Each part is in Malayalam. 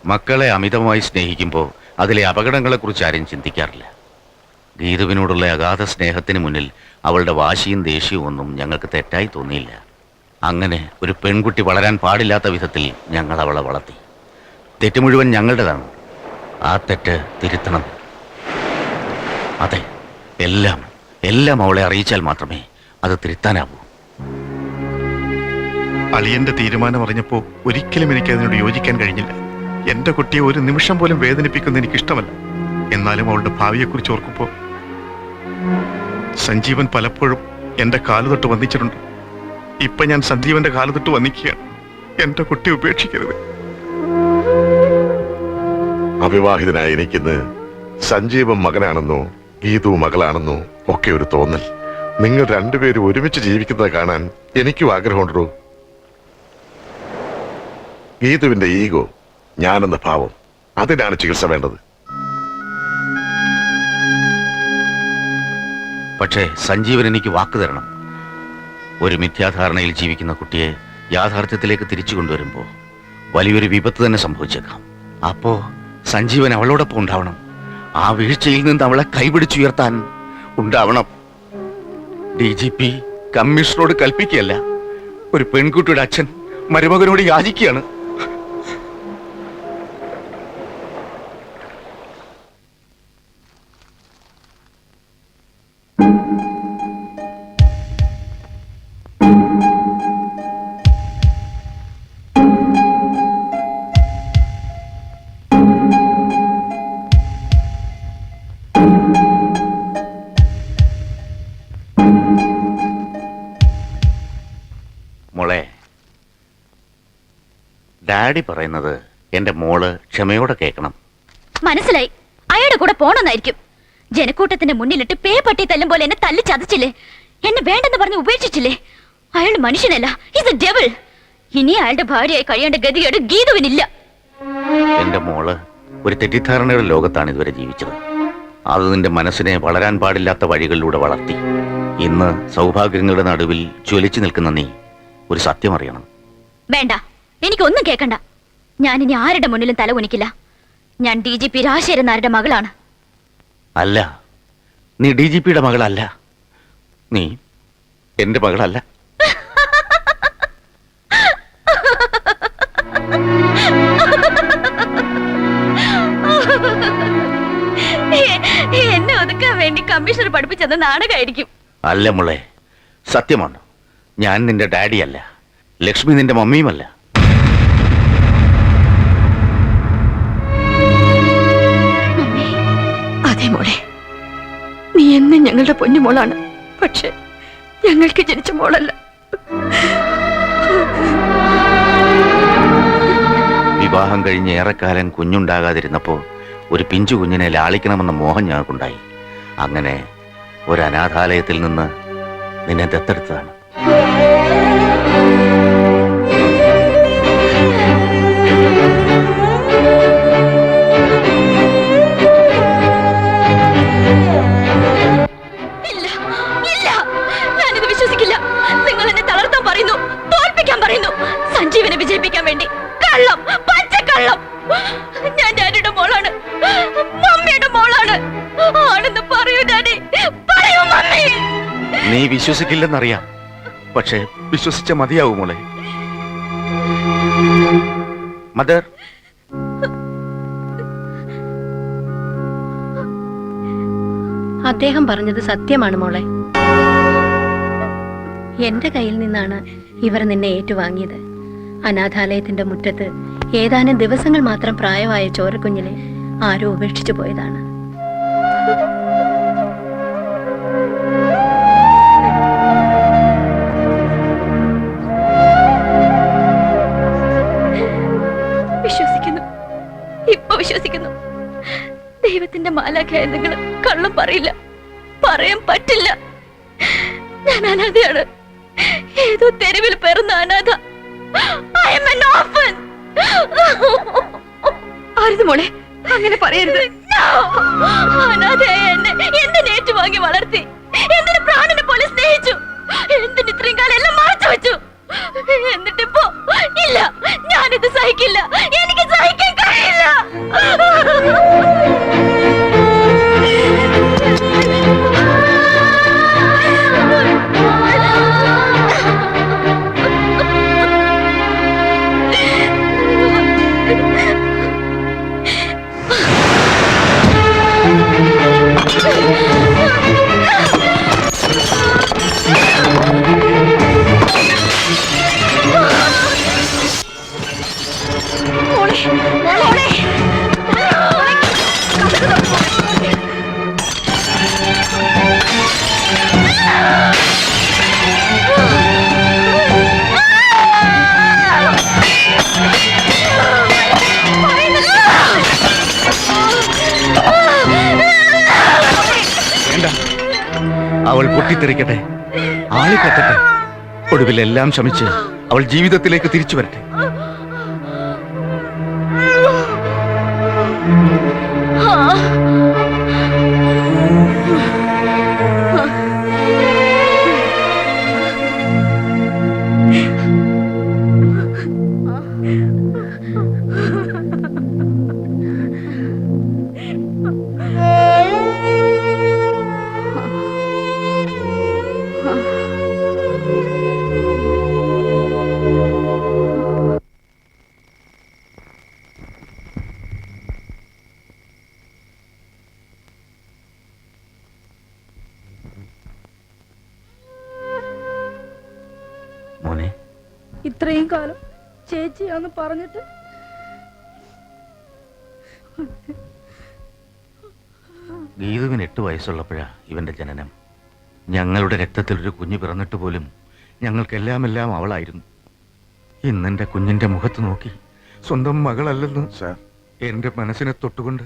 മക്കളെ അമിതമായി സ്നേഹിക്കുമ്പോൾ അതിലെ അപകടങ്ങളെക്കുറിച്ച് ആരും ചിന്തിക്കാറില്ല. ഗീതുവിനോടുള്ള അഗാധ സ്നേഹത്തിന് മുന്നിൽ അവളുടെ വാശിയും ദേഷ്യവും ഒന്നും ഞങ്ങൾക്ക് തെറ്റായി തോന്നിയില്ല. അങ്ങനെ ഒരു പെൺകുട്ടി വളരാൻ പാടില്ലാത്ത വിധത്തിൽ ഞങ്ങൾ അവളെ വളർത്തി. തെറ്റ് മുഴുവൻ ഞങ്ങളുടേതാണ്. ആ തെറ്റ് തിരുത്തണം. അതെ, എല്ലാം അവളെ അറിയിച്ചാൽ മാത്രമേ അത് തിരുത്താനാവൂ. അളിയന്റെ തീരുമാനം അറിഞ്ഞപ്പോ ഒരിക്കലും എനിക്ക് അതിനോട് യോജിക്കാൻ കഴിഞ്ഞില്ല. എന്റെ കുട്ടിയെ ഒരു നിമിഷം പോലും വേദനിപ്പിക്കുന്ന എനിക്കിഷ്ടമല്ല. എന്നാലും അവളുടെ ഭാവിയെക്കുറിച്ച് ഓർക്കുമ്പോ സഞ്ജീവൻ പലപ്പോഴും എന്റെ കാലുതൊട്ട് വന്നിച്ചിട്ടുണ്ട്. ഇപ്പൊ ഞാൻ സഞ്ജീവന്റെ കാലുതൊട്ട് വന്നിക്കുകയാണ്. എന്റെ കുട്ടി ഉപേക്ഷിക്കരുത്. അവിവാഹിതനായ എനിക്കിന്ന് സഞ്ജീവൻ മകനാണെന്നോ ഗീതു മകളാണെന്നോ ഒക്കെ ഒരു തോന്നൽ. നിങ്ങൾ രണ്ടുപേരും ഒരുമിച്ച് ജീവിക്കുന്നത് കാണാൻ എനിക്കും ആഗ്രഹമുണ്ടോ? ഗീതുവിന്റെ ഈഗോ, ഞാനെന്ന ഭാവം, അതിനാണ് ചികിത്സ വേണ്ടത്. പക്ഷേ സഞ്ജീവൻ എനിക്ക് വാക്ക് തരണം. ഒരു മിഥ്യാധാരണയിൽ ജീവിക്കുന്ന കുട്ടിയെ യാഥാർത്ഥ്യത്തിലേക്ക് തിരിച്ചു കൊണ്ടുവരുമ്പോൾ വലിയൊരു വിപത്ത് തന്നെ സംഭവിച്ചേക്കാം. അപ്പോ സഞ്ജീവൻ അവളോടൊപ്പം ഉണ്ടാവണം. ആ വീഴ്ചയിൽ നിന്ന് അവളെ കൈപിടിച്ചുയർത്താൻ ഉണ്ടാവണം. DGP കമ്മീഷണറോട് കൽപ്പിക്കുകയല്ല, ഒരു പെൺകുട്ടിയുടെ അച്ഛൻ മരുമകനോട് യാചിക്കുകയാണ്. മോളെ, ഡാഡി പറയുന്നത് എന്റെ മോള് ക്ഷമയോടെ കേൾക്കണം. മനസ്സിലായി. അയാളുടെ കൂടെ പോണെന്നായിരിക്കും. ജനക്കൂട്ടത്തിന്റെ മുന്നിലിട്ട് പേ പട്ടി തല്ലും പോലെ എന്നെ തല്ലി ചതച്ചില്ലേ? എന്നെ വേണ്ടെന്ന് പറഞ്ഞ് ഉപേക്ഷിച്ചില്ലേ? അയാൾ മനുഷ്യനല്ല, ഈസ് എ ഡെവിൾ. ഇനി അയാളുടെ ഭാര്യയായി കഴിയേണ്ട ഗതികേട് ഗീതുവിനില്ല. എന്റെ മോള് ഒരു തെറ്റിദ്ധാരണയുടെ ലോകത്താണ് ഇതുവരെ ജീവിച്ചത്. അത് നിന്റെ മനസ്സിനെ വളരാൻ പാടില്ലാത്ത വഴികളിലൂടെ വളർത്തി. ഇന്ന് സൗഭാഗ്യങ്ങളുടെ നടുവിൽ ജ്വലിച്ചു നിൽക്കുന്ന നീ ഒരു സത്യം അറിയണം. വേണ്ട, എനിക്കൊന്നും കേൾക്കണ്ട. ഞാൻ ഇനി ആരുടെ മുന്നിലും തല കുനിക്കില്ല. ഞാൻ DGP രാജശേഖരൻ നായരുടെ മകളാണ്. അല്ല, നീ DGPയുടെ മകളല്ല. നീ എന്റെ മകളല്ല. എന്നെ ഒതുക്കാൻ വേണ്ടി കമ്മീഷണർ പഠിപ്പിച്ചത് നാടകമായിരിക്കും. അല്ല മോളെ, സത്യമാണ്. ഞാൻ നിന്റെ ഡാഡിയല്ല, ലക്ഷ്മി നിന്റെ മമ്മിയുമല്ല. അതെ മോളെ, നീ എന്നും ഞങ്ങളുടെ പൊന്നുമോളാണ്. പക്ഷെ ഞങ്ങൾക്ക് ജനിച്ച മോളല്ല. വിവാഹം കഴിഞ്ഞ് ഏറെക്കാലം കുഞ്ഞുണ്ടാകാതിരുന്നപ്പോൾ ഒരു പിഞ്ചു കുഞ്ഞിനെ ലാളിക്കണമെന്ന മോഹം ഞങ്ങൾക്കുണ്ടായി. അങ്ങനെ ഒരു അനാഥാലയത്തിൽ നിന്ന് നിന്നെ ദത്തെടുത്തതാണ്. സഞ്ജീവനെ വിജയിപ്പിക്കാൻ വേണ്ടി കള്ളം, പച്ചക്കള്ളം. ഞാൻ ഡാഡിയുടെ മോളാണ്, മമ്മിയുടെ മോളാണ്. ആണെന്ന് പറയൂ ഡാഡി, പറയൂ മമ്മി. നീ വിശ്വസിക്കില്ലെന്നറിയാം, പക്ഷേ വിശ്വസിച്ച മതിയാവും മോളെ. മദർ, അദ്ദേഹം പറഞ്ഞത് സത്യമാണ് മോളെ. എന്റെ കയ്യിൽ നിന്നാണ് ഇവർ നിന്നെ ഏറ്റുവാങ്ങിയത്. അനാഥാലയത്തിന്റെ മുറ്റത്ത് ഏതാനും ദിവസങ്ങൾ മാത്രം പ്രായമായ ചോരക്കുഞ്ഞിനെ ആരോ ഉപേക്ഷിച്ചു പോയതാണ്. വിശ്വസിക്കുന്നു, ഇപ്പൊ വിശ്വസിക്കുന്നു. ദൈവത്തിന്റെ മാലാഖയായ നിങ്ങൾ കള്ളം പറയില്ല, പറയാൻ പറ്റില്ല. ഞാൻ അനാഥയാണ്, ഏതോ തെരുവിൽ പിറന്ന അനാഥ. ആരുത് മോളെ, അങ്ങനെ പറയരുത്. അനാഥയായ എന്നെ എന്തിന് ഏറ്റുവാങ്ങി വളർത്തി? എന്തിന് പ്രാണനെ പോലെ സ്നേഹിച്ചു? എന്തിന് ഇത്രയും കാലം എല്ലാം മറച്ചു വെച്ചു? എന്നിട്ടിപ്പോ ഇല്ല, ഞാനിത് സഹിക്കില്ല, എനിക്ക് സഹിക്കാൻ കഴിയില്ല. മോളെ, മോളെ. വേണ്ട, അവൾ പൊട്ടിത്തെറിക്കട്ടെ, ആളിക്കത്തട്ടെ. ഒടുവിൽ എല്ലാം ശമിച്ച് അവൾ ജീവിതത്തിലേക്ക് തിരിച്ചു വരട്ടെ. മോനെ, ഇത്രയും കാലം ചേച്ചിയാന്ന് പറഞ്ഞിട്ട് ഗീതുവിന് 8 വയസ്സുള്ളപ്പോഴാ ഇവന്റെ ജനനം. ഞങ്ങളുടെ രക്തത്തിൽ ഒരു കുഞ്ഞ് പിറന്നിട്ട് പോലും ഞങ്ങൾക്കെല്ലാം അവളായിരുന്നു. ഇന്നെന്റെ കുഞ്ഞിന്റെ മുഖത്ത് നോക്കി സ്വന്തം മകളല്ലെന്ന് സാർ, എന്റെ മനസ്സിനെ തൊട്ടുകൊണ്ട്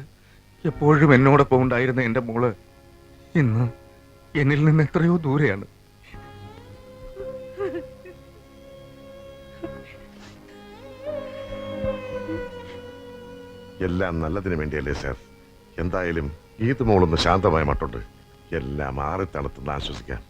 എപ്പോഴും എന്നോടൊപ്പം ഉണ്ടായിരുന്ന എന്റെ മോള് ഇന്ന് എന്നിൽ നിന്ന് എത്രയോ ദൂരെയാണ്. എല്ലാം നല്ലതിന് വേണ്ടിയല്ലേ സാർ? എന്തായാലും ഈത് മോളൊന്ന് ശാന്തമായ മട്ടുണ്ട്. എല്ലാം മാറി തണുത്തുനിന്ന് ആശ്വസിക്കാം.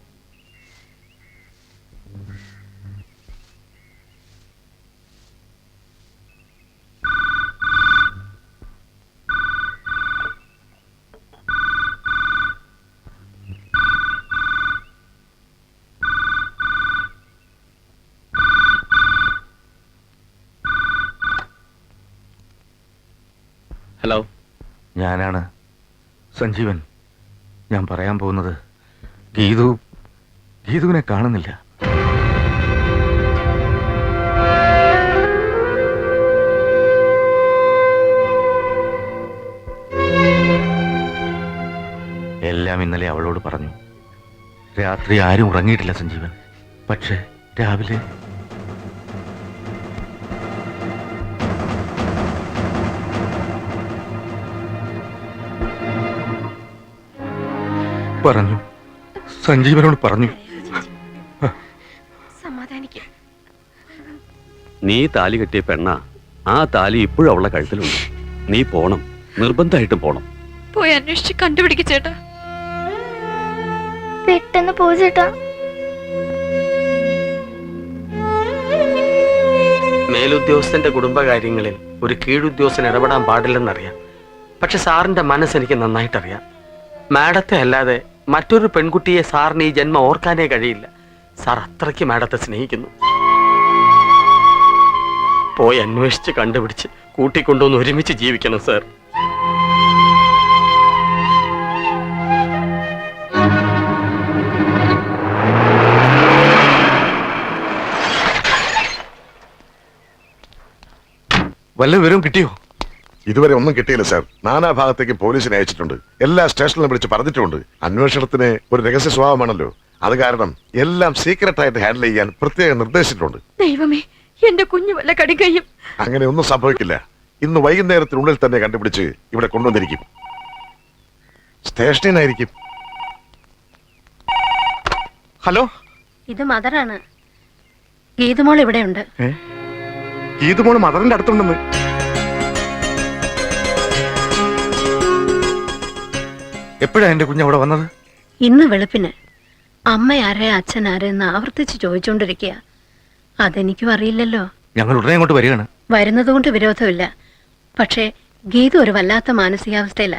ഹലോ, ഞാനാണ് സഞ്ജീവൻ. ഞാൻ പറയാൻ പോകുന്നത്, ഗീതുവിനെ കാണുന്നില്ല. എല്ലാം ഇന്നലെ അവളോട് പറഞ്ഞു. രാത്രി ആരും ഉറങ്ങിയിട്ടില്ല സഞ്ജീവൻ. പക്ഷേ രാവിലെ പറഞ്ഞു, സഞ്ജീവനോട് പറഞ്ഞു. നീ താലി കെട്ടിയ പെണ്ണ, ആ താലി ഇപ്പോഴും അവളുടെ കഴുത്തിലുണ്ട്. നീ പോണം, നിർബന്ധമായിട്ടും പോണം. പോയി അന്വേഷിച്ച് കണ്ടുപിടിക്ക ചേട്ടാ. പെട്ടെന്ന് പോ ചേട്ടാ. മേലുദ്യോഗസ്ഥന്റെ കുടുംബകാര്യങ്ങളിൽ ഒരു കീഴുദ്യോഗസ്ഥൻ ഇടപെടാൻ പാടില്ലെന്നറിയാം. പക്ഷെ സാറിന്റെ മനസ്സ് എനിക്ക് നന്നായിട്ടറിയാം. മാഡത്തെ അല്ലാതെ മറ്റൊരു പെൺകുട്ടിയെ സാറിന് ഈ ജന്മം ഓർക്കാനേ കഴിയില്ല. സാർ അത്രയ്ക്ക് മാഡത്തെ സ്നേഹിക്കുന്നു. പോയി അന്വേഷിച്ച് കണ്ടുപിടിച്ച് കൂട്ടിക്കൊണ്ടുവന്ന് ഒരുമിച്ച് ജീവിക്കണം സാർ. വല്ല വിവരവും കിട്ടിയോ? ഇതുവരെ ഒന്നും കിട്ടിയില്ല സാർ. നാനാഭാഗത്തേക്ക് പോലീസിനെ അയച്ചിട്ടുണ്ട്. എല്ലാ സ്റ്റേഷനിലും വിളിച്ച് പറഞ്ഞിട്ടുണ്ട്. അന്വേഷണത്തിന് ഒരു രഹസ്യ സ്വഭാവമാണല്ലോ. അത് കാരണം എല്ലാം സീക്രട്ട് ആയിട്ട് ഹാൻഡിൽ ചെയ്യാൻ പ്രത്യേകം നിർദ്ദേശിച്ചിട്ടുണ്ട്. ദൈവമേ, എന്റെ കുഞ്ഞു വല്ല കടികയും. അങ്ങനെ ഒന്നും സംഭവിക്കില്ല. ഇന്ന് വൈകുന്നേരത്തിനുള്ളിൽ തന്നെ കണ്ടുപിടിച്ച് ഇവിടെ കൊണ്ടുവന്നിരിക്കും. സ്റ്റേഷനിലായിരിക്കും. ഹലോ, ഇത് മദറാണ്. ഗീതുമോൾ ഇവിടെയുണ്ട്. ഗീതുമോള് മദറിന്റെ അടുത്തുണ്ടെന്ന്. എപ്പോഴാ എന്റെ കുഞ്ഞ് അവിടെ വന്നത്? ഇന്ന് വെളുപ്പിന്. അമ്മ ആരെ അച്ഛൻ ആരെന്ന് ആവർത്തിച്ച് ചോദിച്ചുകൊണ്ടിരിക്കുക. അതെനിക്കും അറിയില്ലല്ലോ. ഞങ്ങൾ ഉടനെ അങ്ങോട്ട് വരികയാണ്. വരുന്നതുകൊണ്ട് വിരോധമില്ല. പക്ഷേ ഗീതു ഒരു വല്ലാത്ത മാനസികാവസ്ഥയില.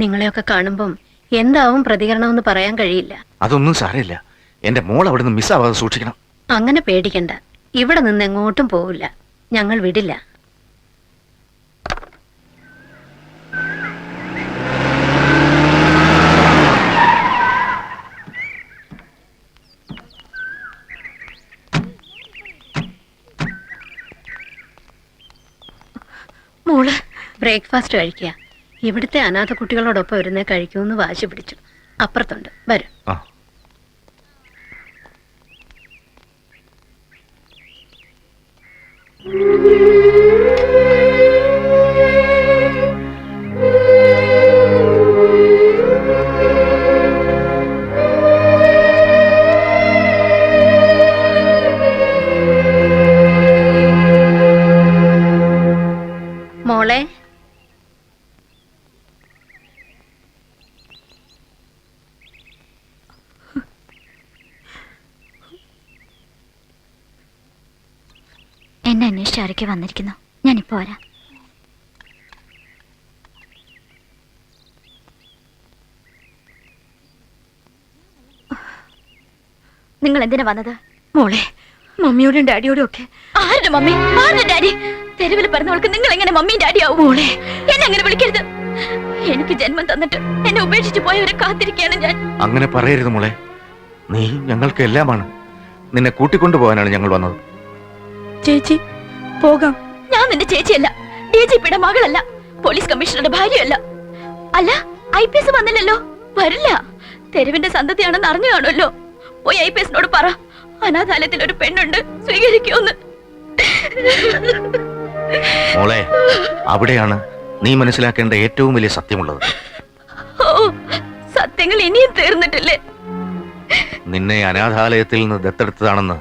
നിങ്ങളെയൊക്കെ കാണുമ്പം എന്താവും പ്രതികരണമെന്ന് പറയാൻ കഴിയില്ല. അതൊന്നും സാരമില്ല. എന്റെ മോൾ അവിടെ നിന്ന് മിസ്സാവാതെ സൂക്ഷിക്കണം. അങ്ങനെ പേടിക്കണ്ട. ഇവിടെ നിന്ന് എങ്ങോട്ടും പോവില്ല. ഞങ്ങൾ വിടില്ല. മോള് ബ്രേക്ക്ഫാസ്റ്റ് കഴിക്കുക. ഇവിടുത്തെ അനാഥ കുട്ടികളോടൊപ്പം ഇരുന്നേ കഴിക്കുമെന്ന് വാശി പിടിച്ചു. അപ്പുറത്തുണ്ട്, വരും. ആ മോളെ, എന്നെ അന്വേഷിച്ച് ആരൊക്കെ വന്നിരിക്കുന്നു. ഞാനിപ്പോ വരാം. നിങ്ങൾ എന്തിനാ വന്നത്? മോളെ, മമ്മിയോടും ഡാഡിയോടും ഒക്കെ. ആരുടെ മമ്മി, ആരുടെ ഡാഡി? തെരുവിൽ പറഞ്ഞവൾക്ക് നിങ്ങൾ എങ്ങനെ മമ്മിയും ഡാഡിയാവും? മോളെ, എന്നെ അങ്ങനെ വിളിക്കരുത്. എനിക്ക് ജന്മം തന്നിട്ട് എന്നെ ഉപേക്ഷിച്ച് പോയവരെ കാത്തിരിക്കുകയാണ് ഞാൻ. അങ്ങനെ പറയരുത് മോളെ. നീ ഞങ്ങൾക്ക് എല്ലാമാണ്. നിന്നെ കൂട്ടിക്കൊണ്ടു പോകാനാണ് ഞങ്ങൾ വന്നത്. ചേച്ചി പോകാം. ഞാൻ നിന്റെ ചേച്ചിയല്ല, DGPയുടെ മകളല്ല, പോലീസ് കമ്മീഷണറുടെ ഭാര്യയല്ല. അല്ല, IPS വന്നില്ലല്ലോ, വരില്ല. തെരുവിന്റെ സന്തതിയാണെന്ന് അറിഞ്ഞു കാണുമല്ലോ. പോയി IPSനോട് പറ, അനാഥാലയത്തിൽ ഒരു പെണ്ണുണ്ട്, സ്വീകരിക്കുമെന്ന്. മോളെ, അവിടെയാണ് നീ മനസ്സിലാക്കേണ്ട ഏറ്റവും വലിയ സത്യമുള്ളത്. ഓ, സത്യങ്ങൾ ഇനിയും തീർന്നിട്ടില്ലേ? നിന്നെ അനാഥാലയത്തിൽ നിന്ന് ദത്തെടുത്തതാണെന്ന്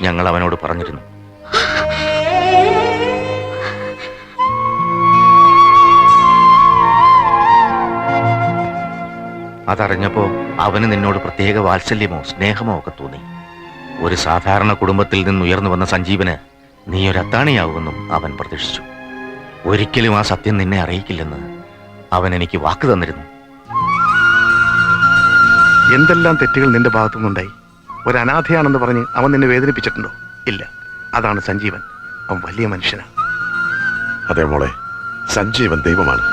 ഞങ്ങൾ അവനോട് പറഞ്ഞിരുന്നു. അതറിഞ്ഞപ്പോ അവന് നിന്നോട് പ്രത്യേക വാത്സല്യമോ സ്നേഹമോ ഒക്കെ തോന്നി. ഒരു സാധാരണ കുടുംബത്തിൽ നിന്ന് ഉയർന്നു വന്ന സഞ്ജീവന് നീ ഒരു അത്താണിയാവുമെന്നും അവൻ പ്രതീക്ഷിച്ചു. ഒരിക്കലും ആ സത്യം നിന്നെ അറിയിക്കില്ലെന്ന് അവൻ എനിക്ക് വാക്ക് തന്നിരുന്നു. എന്തെല്ലാം തെറ്റുകൾ നിന്റെ ഭാഗത്തുനിന്നുണ്ടായി. ഒരു അനാഥയാണെന്ന് പറഞ്ഞ് അവൻ നിന്നെ വേദനിപ്പിച്ചിട്ടുണ്ടോ? ഇല്ല. അതാണ് സഞ്ജീവൻ. അവൻ വലിയ മനുഷ്യനാണ്. അതെ മോളെ, സഞ്ജീവൻ ദൈവമാണ്.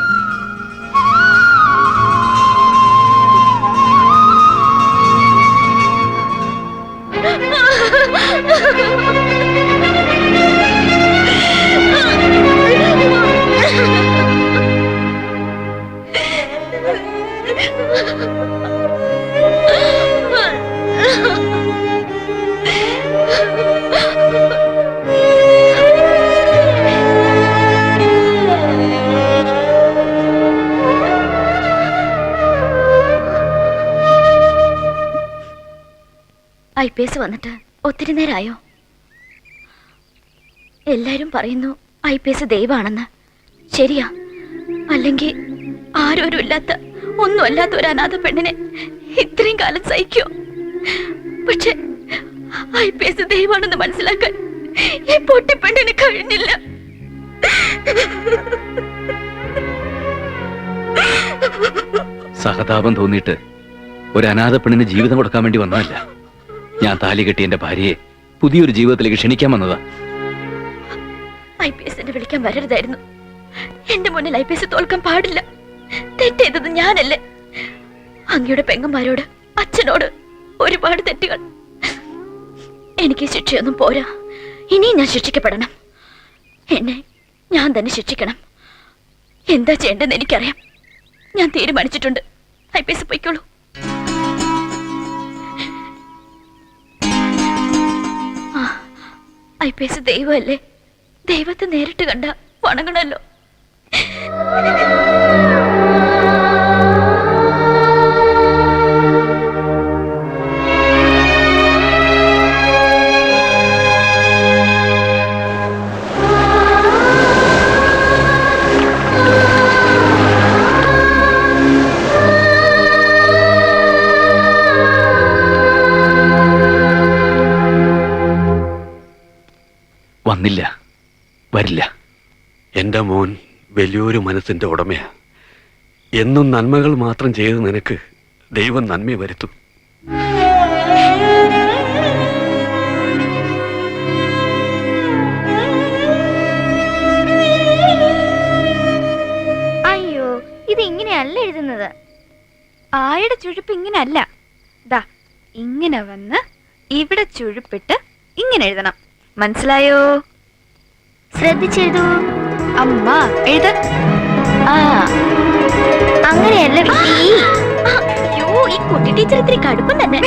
IPS വന്നിട്ട് ഒത്തിരി നേരമായോ? എല്ലാരും പറയുന്നു IPS ദൈവമാണെന്ന്. ശരിയാ? അല്ലെങ്കിൽ ആരോരും ഇല്ലാത്ത, ഒന്നും അല്ലാത്ത ഒരു അനാഥ പെണ്ണിനെ ഇത്രയും കാലം സഹിക്കോ? പക്ഷെ IPS ദൈവമാണെന്ന് മനസ്സിലാക്കാൻ ഈ പൊട്ടിപ്പെണ്ണിന് കഴിഞ്ഞില്ല. സഹതാപം തോന്നിയിട്ട് ഒരു അനാഥ പെണ്ണിന് ജീവിതം കൊടുക്കാൻ വേണ്ടി വന്നതല്ല. ഞാൻ താലി കെട്ടി എന്റെ ഭാര്യയെ പുതിയൊരു ജീവിതത്തിലേക്ക് ക്ഷണിക്കാൻ വന്നതാ. IPSനെ വിളിക്കാൻ വരരുതായിരുന്നു. എന്റെ മുന്നിൽ IPS തോൽക്കാൻ പാടില്ല. തെറ്റെയ്തത് ഞാനല്ലേ? അങ്ങയുടെ പെങ്ങന്മാരോട്, അച്ഛനോട് ഒരുപാട് തെറ്റുകൾ. എനിക്ക് ശിക്ഷയൊന്നും പോരാ. ഇനിയും ഞാൻ ശിക്ഷിക്കപ്പെടണം. എന്നെ ഞാൻ തന്നെ ശിക്ഷിക്കണം. എന്താ ചെയ്യേണ്ടതെന്ന് എനിക്കറിയാം. ഞാൻ തീരുമാനിച്ചിട്ടുണ്ട്. IPS പൊയ്ക്കോളൂ. IPS ദൈവമല്ലേ? ദൈവത്തെ നേരിട്ട് കണ്ട വണങ്ങണല്ലോ. വന്നില്ല, വരില്ല. എന്റെ മോൻ വലിയൊരു മനസ്സിന്റെ ഉടമയാ. എന്നും നന്മകൾ മാത്രം ചെയ്ത് നിനക്ക് ദൈവം നന്മ വരുത്തും. അയ്യോ, ഇത് ഇങ്ങനെയല്ല എഴുതുന്നത്. ആയുടെ ചുഴുപ്പ് ഇങ്ങനെയല്ല. ദാ ഇങ്ങനെ വന്ന് ഇവിടെ ചുഴുപ്പിട്ട് ഇങ്ങനെ എഴുതണം. മനസ്സിലായോ? ശ്രദ്ധിച്ചെഴുതൂ. അമ്മ എഴുത. അങ്ങനെയല്ല വിക്കി. അയ്യോ, ഈ കുട്ടി ടീച്ചർ ഇത്തിരി കടുപ്പം തന്നെ.